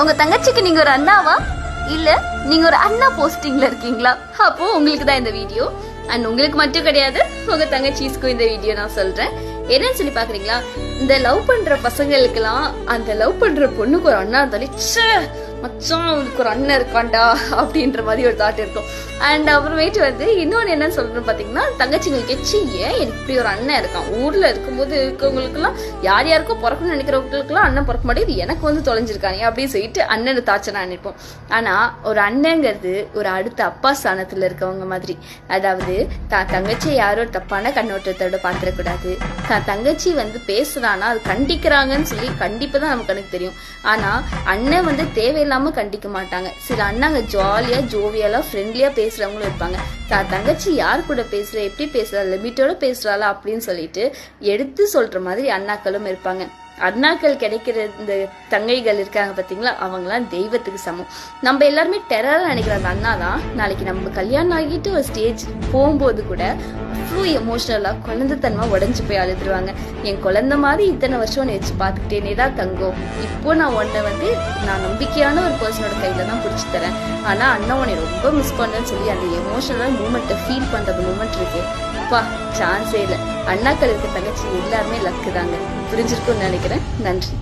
உங்க தங்கச்சிக்கு நீங்க ஒரு அண்ணாவா இல்ல நீங்க ஒரு அண்ணா போஸ்டிங்ல இருக்கீங்களா? அப்போ உங்களுக்கு தான் இந்த வீடியோ. அண்ட் உங்களுக்கு மட்டும் கிடையாது, உங்க தங்கச்சிஸ்க்கும் இந்த வீடியோ நான் சொல்றேன். என்னன்னு சொல்லி பாக்குறீங்களா, இந்த லவ் பண்ற பசங்களுக்கெல்லாம் அந்த லவ் பண்ற பொண்ணுக்கு ஒரு அண்ணா இருந்தாலே மச்சான் அவனுக்கு ஒரு அண்ணன் இருக்காண்டா அப்படின்ற மாதிரி ஒரு தாட் இருக்கும். அண்ட் அப்புறமேட்டு வந்து இன்னொன்னு என்னன்னு சொல்றேன் பாத்தீங்கன்னா, தங்கச்சிங்களுக்கு ஏன் எனக்கு இப்படி ஒரு அண்ணன் இருக்கான். ஊர்ல இருக்கும்போது இருக்கவங்களுக்கு எல்லாம் யார் யாருக்கோ பிறக்கணும்னு நினைக்கிறவங்களுக்கு எல்லாம் அண்ணன் பிறக்க மாட்டேங்குது, எனக்கு வந்து தொலைஞ்சிருக்காங்க அப்படின்னு சொல்லிட்டு அண்ணனை தாச்சனா நினைப்போம். ஆனா ஒரு அண்ணங்கிறது ஒரு அடுத்த அப்பா ஸ்தானத்துல இருக்கவங்க மாதிரி. அதாவது தான் தங்கச்சி யாரோ தப்பான கண்ணோட்டத்தோட பாத்திரக்கூடாது. தான் தங்கச்சி வந்து பேசுறானா அது கண்டிக்கிறாங்கன்னு சொல்லி கண்டிப்பா தான் நமக்கு எனக்கு தெரியும். ஆனா அண்ணன் வந்து தேவையில்லாம கண்டிக்க மாட்டாங்க. சில அண்ணாங்க ஜாலியா ஜோவியலா ஃப்ரெண்ட்லியா பேசுறவங்களும் இருப்பாங்க. தான் தங்கச்சி யார் கூட பேசுற, எப்படி பேசுறா, லிமிட்டோட பேசுறாளா அப்படின்னு சொல்லிட்டு எடுத்து சொல்ற மாதிரி அண்ணாக்களும் இருப்பாங்க. அண்ணாக்கள் கிடைக்கிற இந்த தங்கைகள் இருக்காங்க பாத்தீங்களா, அவங்களாம் தெய்வத்துக்கு சமம். நம்ம எல்லாருமே டெரரா நினைக்கிற அந்த அண்ணா தான் நாளைக்கு நம்ம கல்யாணம் ஆகிட்டு ஒரு ஸ்டேஜ் போகும்போது கூட அவ்வளோ எமோஷனலா குழந்தைத்தனமா உடஞ்சு போய் அழுதுருவாங்க. என் குழந்தை மாதிரி இத்தனை வருஷம் வச்சு பார்த்துக்கிட்டேனேதான் தங்கம், இப்போ நான் உன்னை வந்து நான் நம்பிக்கையான ஒரு பர்சனோட கையில தான் பிடிச்சி தரேன், ஆனா அண்ணா உன்னை ரொம்ப மிஸ் பண்ணேன்னு சொல்லி அந்த எமோஷனல் மூமெண்ட்டை ஃபீல் பண்றது மூமெண்ட் இருக்கு. அப்பா சான்ஸே இல்லை. அண்ணாக்கள் இருக்க தங்கச்சி எல்லாருமே லக்கு தாங்க. புரிஞ்சிருக்கும்னு நினைக்கிறேன். நன்றி.